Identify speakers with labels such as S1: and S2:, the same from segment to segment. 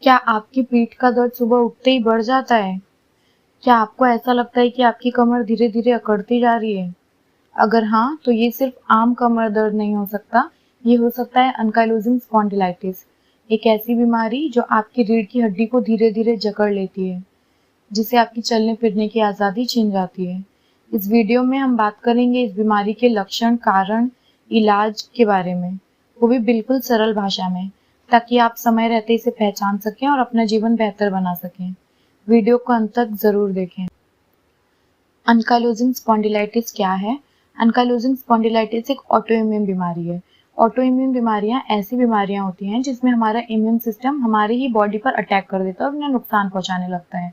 S1: क्या आपकी पीठ का दर्द सुबह उठते ही बढ़ जाता है? क्या आपको ऐसा लगता है कि आपकी कमर धीरे-धीरे अकड़ती जा रही है? अगर हाँ, तो ये सिर्फ आम कमर दर्द नहीं हो सकता, ये हो सकता है एंकाइलोजिंग स्पॉन्डिलाइटिस, एक ऐसी बीमारी जो आपकी रीढ़ की हड्डी को धीरे-धीरे जकड़ लेती है, जिससे आपकी चलने-फिरने की आज़ादी छिन जाती है। इस वीडियो में हम बात करेंगे इस बीमारी के लक्षण, कारण, इलाज के बारे में, वो भी बिल्कुल सरल भाषा में, ताकि आप समय रहते इसे पहचान सकें और अपना जीवन बेहतर बना सकें। वीडियो को अंत तक ज़रूर देखें। एंकाइलोजिंग स्पॉन्डिलाइटिस क्या है? एंकाइलोजिंग स्पॉन्डिलाइटिस एक ऑटोइम्यून बीमारी है। ऑटोइम्यून बीमारियां ऐसी बीमारियां होती हैं जिसमें हमारा इम्यून सिस्टम हमारी ही बॉडी पर अटैक कर देता है और उन्हें नुकसान पहुंचाने लगता है।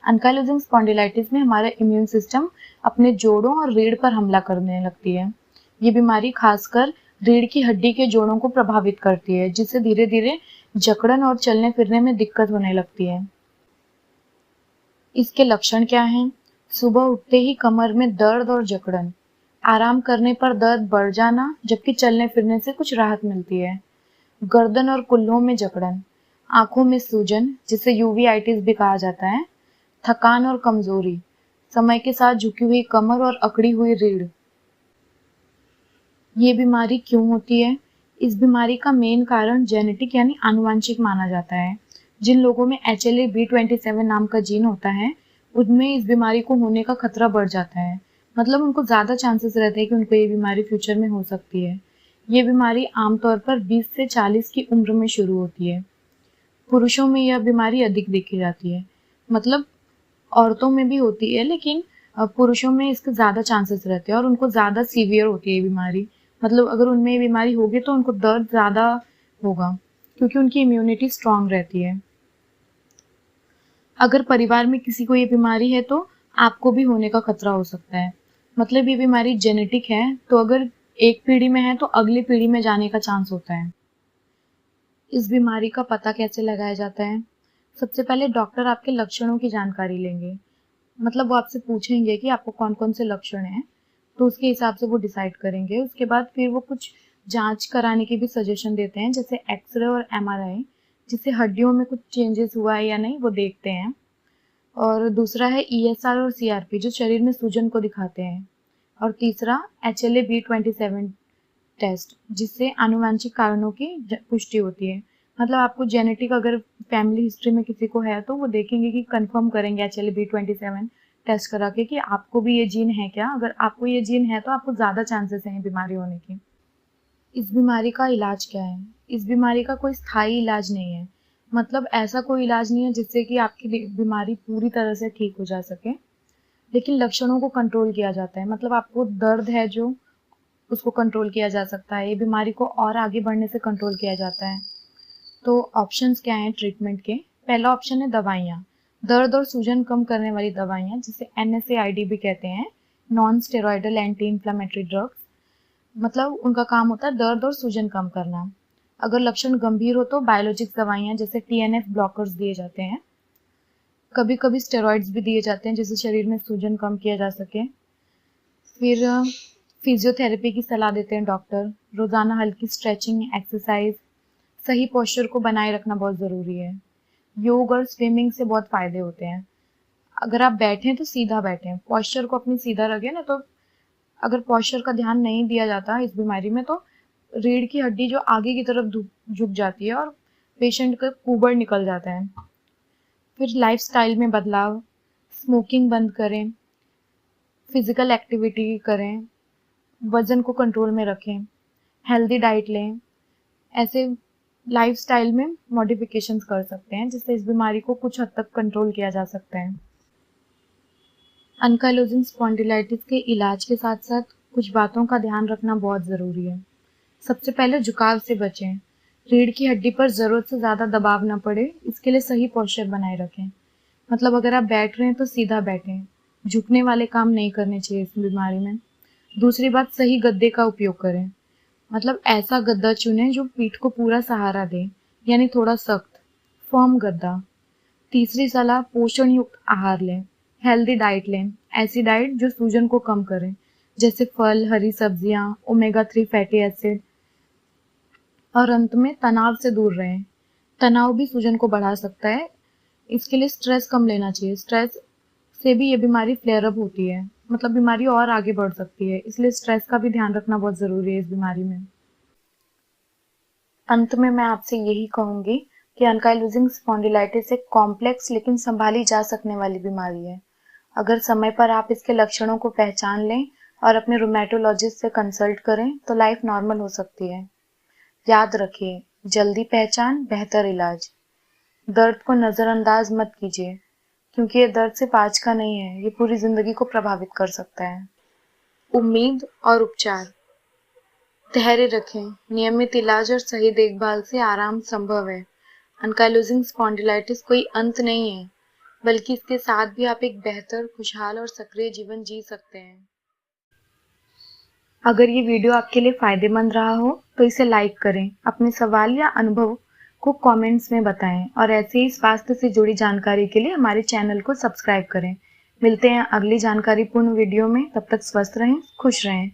S1: एंकाइलोजिंग स्पॉन्डिलाइटिस में हमारा इम्यून सिस्टम अपने जोड़ों और रीढ़ पर हमला करने लगती है। ये बीमारी खासकर रीढ़ की हड्डी के जोड़ों को प्रभावित करती है, जिससे धीरे धीरे जकड़न और चलने फिरने में दिक्कत होने लगती है। इसके लक्षण क्या हैं? सुबह उठते ही कमर में दर्द और जकड़न, आराम करने पर दर्द बढ़ जाना जबकि चलने फिरने से कुछ राहत मिलती है, गर्दन और कुल्लों में जकड़न, आंखों में सूजन जिसे यूवीआइटिस भी कहा जाता है, थकान और कमजोरी, समय के साथ झुकी हुई कमर और अकड़ी हुई रीढ़। ये बीमारी क्यों होती है? इस बीमारी का मेन कारण जेनेटिक यानी आनुवंशिक माना जाता है। जिन लोगों में HLA-B27 नाम का जीन होता है, उनमें इस बीमारी को होने का खतरा बढ़ जाता है। मतलब उनको ज़्यादा चांसेस रहते हैं कि उनको ये बीमारी फ्यूचर में हो सकती है। ये बीमारी आमतौर पर 20 से 40 की उम्र में शुरू होती है। पुरुषों में यह बीमारी अधिक देखी जाती है। मतलब औरतों में भी होती है, लेकिन पुरुषों में इसके ज़्यादा चांसेस रहते हैं और उनको ज़्यादा सीवियर होती है ये बीमारी। मतलब अगर उनमें ये बीमारी होगी तो उनको दर्द ज़्यादा होगा, क्योंकि उनकी इम्यूनिटी स्ट्रांग रहती है। अगर परिवार में किसी को ये बीमारी है तो आपको भी होने का खतरा हो सकता है। मतलब ये बीमारी जेनेटिक है, तो अगर एक पीढ़ी में है तो अगली पीढ़ी में जाने का चांस होता है। इस बीमारी का पता कैसे लगाया जाता है? सबसे पहले डॉक्टर आपके लक्षणों की जानकारी लेंगे। मतलब वो आपसे पूछेंगे कि आपको कौन-कौन से लक्षण हैं, तो उसके हिसाब से वो डिसाइड करेंगे। उसके बाद फिर वो कुछ जाँच कराने की भी सजेशन देते हैं, जैसे एक्स-रे और MRI, जिससे हड्डियों में कुछ चेंजेस हुआ है या नहीं, वो देखते हैं। और दूसरा है ESR और CRP, जो शरीर में सूजन को दिखाते हैं। और तीसरा HLA-B27 टेस्ट, जिससे आनुवंशिक कारणों की पुष्टि होती है। मतलब आपको जेनेटिक अगर फैमिली हिस्ट्री में किसी को है तो वो देखेंगे कि कंफर्म करेंगे HLA-B27 टेस्ट करा के कि आपको भी ये जीन है क्या। अगर आपको ये जीन है तो आपको ज़्यादा चांसेस हैं बीमारी होने की। इस बीमारी का इलाज क्या है? इस बीमारी का कोई स्थायी इलाज नहीं है। मतलब ऐसा कोई इलाज नहीं है जिससे कि आपकी बीमारी पूरी तरह से ठीक हो जा सके, लेकिन लक्षणों को कंट्रोल किया जाता है। मतलब आपको दर्द है जो, उसको कंट्रोल किया जा सकता है। ये बीमारी को और आगे बढ़ने से कंट्रोल किया जाता है। तो ऑप्शंस क्या हैं ट्रीटमेंट के? पहला ऑप्शन है दवाइयाँ, दर्द और सूजन कम करने वाली दवाइयाँ, जिसे NSAID भी कहते हैं, non steroidal anti inflammatory drugs. मतलब उनका काम होता है दर्द और सूजन कम करना। अगर लक्षण गंभीर हो तो बायोलॉजिक्स दवाइयाँ जैसे TNF ब्लॉकर्स दिए जाते हैं। कभी कभी स्टेरॉइड्स भी दिए जाते हैं जिससे शरीर में सूजन कम किया जा सके। फिर फिजियोथेरेपी की सलाह देते हैं डॉक्टर। रोज़ाना हल्की स्ट्रेचिंग, एक्सरसाइज, सही पोस्चर को बनाए रखना बहुत ज़रूरी है। योग और स्विमिंग से बहुत फ़ायदे होते हैं। अगर आप बैठें तो सीधा बैठें, पोस्चर को अपनी सीधा रखें ना। तो अगर पोस्चर का ध्यान नहीं दिया जाता इस बीमारी में तो रीढ़ की हड्डी जो आगे की तरफ झुक जाती है और पेशेंट का कुबड़ निकल जाता है। फिर लाइफस्टाइल में बदलाव, स्मोकिंग बंद करें, फिजिकल एक्टिविटी करें, वज़न को कंट्रोल में रखें, हेल्दी डाइट लें। ऐसे लाइफस्टाइल में मॉडिफिकेशंस कर सकते हैं जिससे इस बीमारी को कुछ हद तक कंट्रोल किया जा सकता है। एंकाइलोजिंग स्पॉन्डिलाइटिस के इलाज के साथ साथ कुछ बातों का ध्यान रखना बहुत ज़रूरी है। सबसे पहले झुकाव से बचें। रीढ़ की हड्डी पर ज़रूरत से ज़्यादा दबाव न पड़े, इसके लिए सही पोस्चर बनाए रखें। मतलब अगर आप बैठ रहे हैं तो सीधा बैठें, झुकने वाले काम नहीं करने चाहिए इस बीमारी में। दूसरी बात, सही गद्दे का उपयोग करें। मतलब ऐसा गद्दा चुनें जो पीठ को पूरा सहारा दे, यानी थोड़ा सख्त, फर्म गद्दा। तीसरी सलाह, पोषण युक्त आहार लें, हेल्दी डाइट लें। ऐसी डाइट जो सूजन को कम करे, जैसे फल, हरी सब्जियां, ओमेगा 3 फैटी एसिड। और अंत में तनाव से दूर रहें। तनाव भी सूजन को बढ़ा सकता है। इसके लिए स्ट्रेस कम लेना चाहिए। स्ट्रेस से भी ये बीमारी फ्लेयर अप होती है, मतलब बीमारी और आगे बढ़ सकती है, इसलिए स्ट्रेस का भी ध्यान रखना बहुत ज़रूरी है इस बीमारी में। अंत में मैं आपसे यही कहूँगी कि एंकाइलोजिंग स्पॉन्डिलाइटिस एक कॉम्प्लेक्स लेकिन संभाली जा सकने वाली बीमारी है। अगर समय पर आप इसके लक्षणों को पहचान लें और अपने रूमेटोलॉजिस्ट से कंसल्ट करें तो लाइफ नॉर्मल हो सकती है। याद रखिए, जल्दी पहचान बेहतर इलाज। दर्द को नज़रअंदाज मत कीजिए, क्योंकि ये दर्द सिर्फ आज का नहीं है, ये पूरी जिंदगी को प्रभावित कर सकता है। उम्मीद और उपचार। धैर्य रखें, नियमित इलाज और सही देखभाल से आराम संभव है। एंकाइलोजिंग स्पॉन्डिलाइटिस कोई अंत नहीं है, बल्कि इसके साथ भी आप एक बेहतर, खुशहाल और सक्रिय जीवन जी सकते हैं। अगर ये वीडियो आपके लिए फायदेमंद रहा हो तो इसे लाइक करें, अपने सवाल या अनुभव को कमेंट्स में बताएं और ऐसे ही स्वास्थ्य से जुड़ी जानकारी के लिए हमारे चैनल को सब्सक्राइब करें। मिलते हैं अगली जानकारीपूर्ण वीडियो में, तब तक स्वस्थ रहें, खुश रहें।